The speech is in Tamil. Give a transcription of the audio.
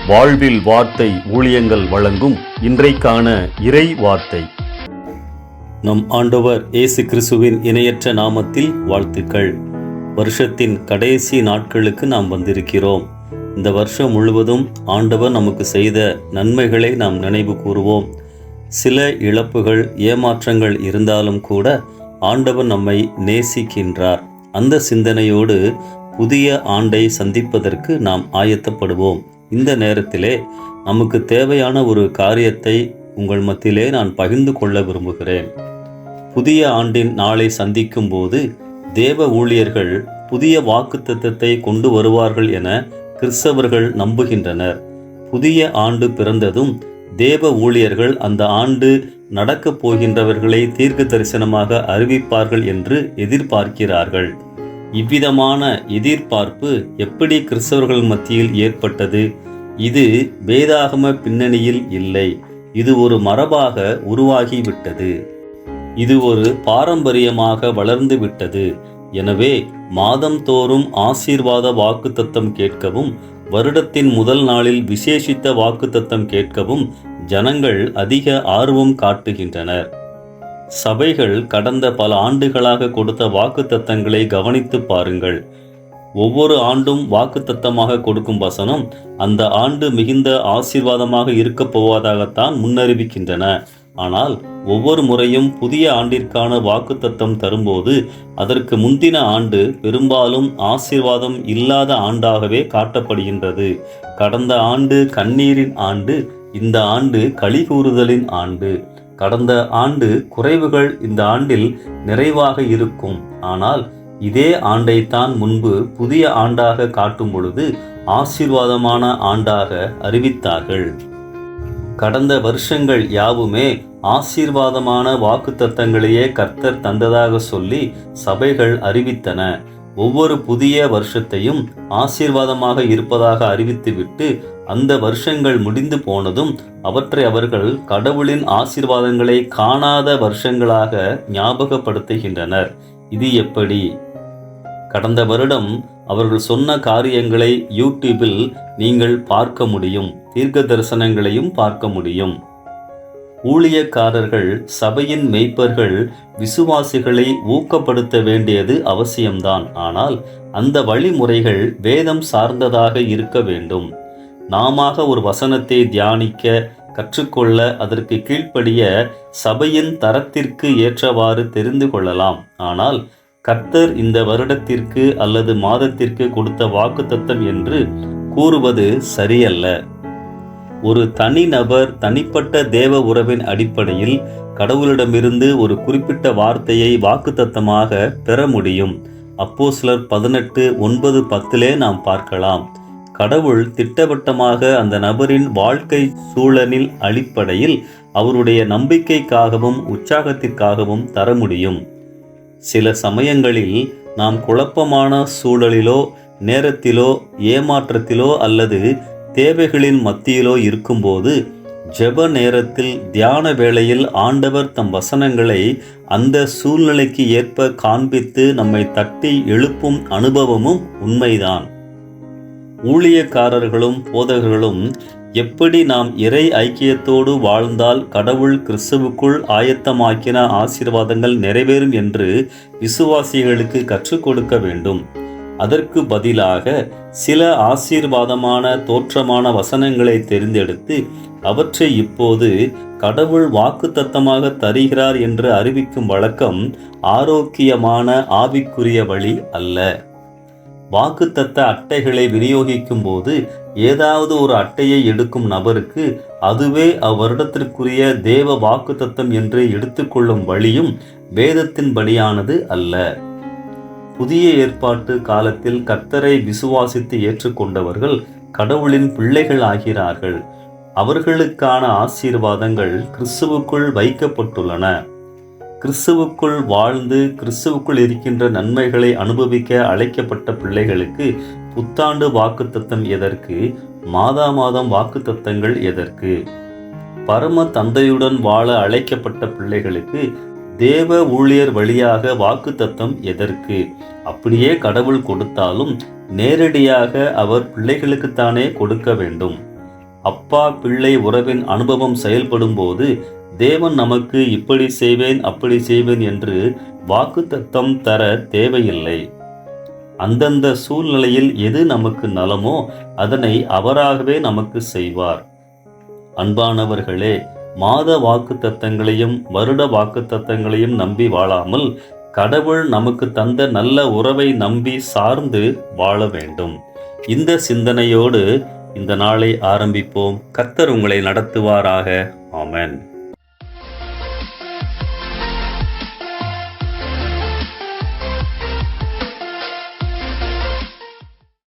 வாழ்வில் வார்த்தை ஊழியங்கள் வழங்கும் இன்றைக்கான இறை வார்த்தை. நம் ஆண்டவர் இயேசு கிறிஸ்துவின் இணையற்ற நாமத்தில் வாழ்த்துக்கள். வருஷத்தின் கடைசி நாட்களுக்கு நாம் வந்திருக்கிறோம். இந்த வருஷம் முழுவதும் ஆண்டவர் நமக்கு செய்த நன்மைகளை நாம் நினைவு கூறுவோம். சில இழப்புகள், ஏமாற்றங்கள் இருந்தாலும் கூட ஆண்டவர் நம்மை நேசிக்கின்றார். அந்த சிந்தனையோடு புதிய ஆண்டை சந்திப்பதற்கு நாம் ஆயத்தப்படுவோம். இந்த நேரத்திலே நமக்கு தேவையான ஒரு காரியத்தை உங்கள் மத்தியிலே நான் பகிர்ந்து கொள்ள விரும்புகிறேன். புதிய ஆண்டின் நாளை சந்திக்கும் போது தேவ ஊழியர்கள் புதிய வாக்குத்தத்தத்தை கொண்டு வருவார்கள் என கிறிஸ்தவர்கள் நம்புகின்றனர். புதிய ஆண்டு பிறந்ததும் தேவ ஊழியர்கள் அந்த ஆண்டு நடக்கப் போகின்றவர்களை தீர்க்க தரிசனமாக அறிவிப்பார்கள் என்று எதிர்பார்க்கிறார்கள். இவ்விதமான எதிர்பார்ப்பு எப்படி கிறிஸ்தவர்கள் மத்தியில் ஏற்பட்டது? இது வேதாகம பின்னணியில் இல்லை. இது ஒரு மரபாக உருவாகிவிட்டது. இது ஒரு பாரம்பரியமாக வளர்ந்து விட்டது. எனவே மாதந்தோறும் ஆசீர்வாத வாக்குத்தத்தம் கேட்கவும், வருடத்தின் முதல் நாளில் விசேஷித்த வாக்குத்தத்தம் கேட்கவும் ஜனங்கள் அதிக ஆர்வம் காட்டுகின்றனர். சபைகள் கடந்த பல ஆண்டுகளாக கொடுத்த வாக்குத்தத்தங்களை கவனித்து பாருங்கள். ஒவ்வொரு ஆண்டும் வாக்குத்தத்தமாக கொடுக்கும் வசனம் அந்த ஆண்டு மிகுந்த ஆசீர்வாதமாக இருக்கப் போவதாகத்தான் முன்னறிவிக்கின்றன. ஆனால் ஒவ்வொரு முறையும் புதிய ஆண்டிற்கான வாக்குத்தத்தம் தரும்போது அதற்கு முந்தின ஆண்டு பெரும்பாலும் ஆசீர்வாதம் இல்லாத ஆண்டாகவே காட்டப்படுகின்றது. கடந்த ஆண்டு கண்ணீரின் ஆண்டு, இந்த ஆண்டு களிகூறுதலின் ஆண்டு. கடந்த ஆண்டு குறைவுகள் இந்த ஆண்டில் நிறைவாக இருக்கும். ஆனால் இதே ஆண்டைத்தான் முன்பு புதிய ஆண்டாக காட்டும் பொழுது ஆசீர்வாதமான ஆண்டாக அறிவித்தார்கள். கடந்த வருஷங்கள் யாவுமே ஆசீர்வாதமான வாக்குத்தத்தங்களையே கர்த்தர் தந்ததாக சொல்லி சபைகள் அறிவித்தன. ஒவ்வொரு புதிய வருஷத்தையும் ஆசீர்வாதமாக இருப்பதாக அறிவித்துவிட்டு அந்த வருஷங்கள் முடிந்து போனதும் அவற்றை அவர்கள் கடவுளின் ஆசீர்வாதங்களை காணாத வருஷங்களாக ஞாபகப்படுத்துகின்றனர். இது எப்படி? கடந்த வருடம் அவர்கள் சொன்ன காரியங்களை யூடியூபில் நீங்கள் பார்க்க முடியும். தீர்க்க தரிசனங்களையும் பார்க்க முடியும். ஊழியக்காரர்கள், சபையின் மெய்ப்பர்கள் விசுவாசிகளை ஊக்கப்படுத்த வேண்டியது அவசியம்தான். ஆனால் அந்த வழிமுறைகள் வேதம் சார்ந்ததாக இருக்க வேண்டும். நாம ஒரு வசனத்தை தியானிக்க, கற்றுக்கொள்ள, அதற்கு கீழ்ப்படிய சபையின் தரத்திற்கு ஏற்றவாறு தெரிந்து கொள்ளலாம். ஆனால் கர்த்தர் இந்த வருடத்திற்கு அல்லது மாதத்திற்கு கொடுத்த வாக்குத்தத்தம் என்று கூறுவது சரியல்ல. ஒரு தனிநபர் தனிப்பட்ட தேவ உறவின் அடிப்படையில் கடவுளிடமிருந்து ஒரு குறிப்பிட்ட வார்த்தையை வாக்குத்தத்தமாக பெற முடியும். அப்போஸ்தலர் 18:9-10 நாம் பார்க்கலாம். கடவுள் திட்டவட்டமாக அந்த நபரின் வாழ்க்கை சூழலில் அடிப்படையில் அவருடைய நம்பிக்கைக்காகவும் உற்சாகத்திற்காகவும் தர முடியும். சில சமயங்களில் நாம் குழப்பமான சூழலிலோ, நேரத்திலோ, ஏமாற்றத்திலோ அல்லது தேவைகளின் மத்தியிலோ இருக்கும்போது ஜெப நேரத்தில், தியான வேளையில் ஆண்டவர் தம் வசனங்களை அந்த சூழ்நிலைக்கு ஏற்ப காண்பித்து நம்மை தட்டி எழுப்பும் அனுபவமும் உண்மைதான். ஊழியக்காரர்களும் போதகர்களும் எப்படி நாம் இறை ஐக்கியத்தோடு வாழ்ந்தால் கடவுள் கிறிஸ்துவுக்குள் ஆயத்தமாக்கின ஆசீர்வாதங்கள் நிறைவேறும் என்று விசுவாசிகளுக்கு கற்றுக் கொடுக்க வேண்டும். அதற்கு பதிலாக சில ஆசீர்வாதமான தோற்றமான வசனங்களை தெரிந்தெடுத்து அவற்றை இப்போது கடவுள் வாக்குத்தத்தமாக தருகிறார் என்று அறிவிக்கும் வழக்கம் ஆரோக்கியமான ஆவிக்குரிய வழி அல்ல. வாக்குத்தத்த அட்டைகளை விநியோகிக்கும் போது ஏதாவது ஒரு அட்டையை எடுக்கும் நபருக்கு அதுவே அவ்வருடத்திற்குரிய தேவ வாக்குத்தத்தம் என்று எடுத்துக்கொள்ளும் வழியும் வேதத்தின்படியானது அல்ல. புதிய ஏற்பாட்டு காலத்தில் கர்த்தரை விசுவாசித்து ஏற்றுக்கொண்டவர்கள் கடவுளின் பிள்ளைகள் ஆகிறார்கள். அவர்களுக்கான ஆசீர்வாதங்கள் கிறிஸ்துவுக்குள் வைக்கப்பட்டுள்ளன. கிறிஸ்துவுக்குள் வாழ்ந்து கிறிஸ்துவுக்குள் இருக்கின்ற நன்மைகளை அனுபவிக்க அழைக்கப்பட்ட பிள்ளைகளுக்கு புத்தாண்டு வாக்குத்தத்தம் எதற்கு? மாதா மாதம் வாக்குத்தத்தங்கள் எதற்கு? பரம தந்தையுடன் வாழ அழைக்கப்பட்ட பிள்ளைகளுக்கு தேவ ஊழியர் வழியாக வாக்குத்தத்தம் எதற்கு? அப்படியே கடவுள் கொடுத்தாலும் நேரடியாக அவர் பிள்ளைகளுக்குத்தானே கொடுக்க வேண்டும். அப்பா பிள்ளை உறவின் அனுபவம் செயல்படும் போது தேவன் நமக்கு இப்படி செய்வேன் அப்படி செய்வேன் என்று வாக்குத்தத்தம் தர தேவையில்லை. அந்தந்த சூழ்நிலையில் எது நமக்கு நலமோ அதனை அவராகவே நமக்கு செய்வார். அன்பானவர்களே, மாத வாக்குத்தத்தங்களையும் வருட வாக்குத்தத்தங்களையும் நம்பி வாழாமல் கடவுள் நமக்கு தந்த நல்ல உறவை நம்பி சார்ந்து வாழ வேண்டும். இந்த சிந்தனையோடு இந்த நாளை ஆரம்பிப்போம். கர்த்தர் உங்களை நடத்துவாராக. ஆமென்.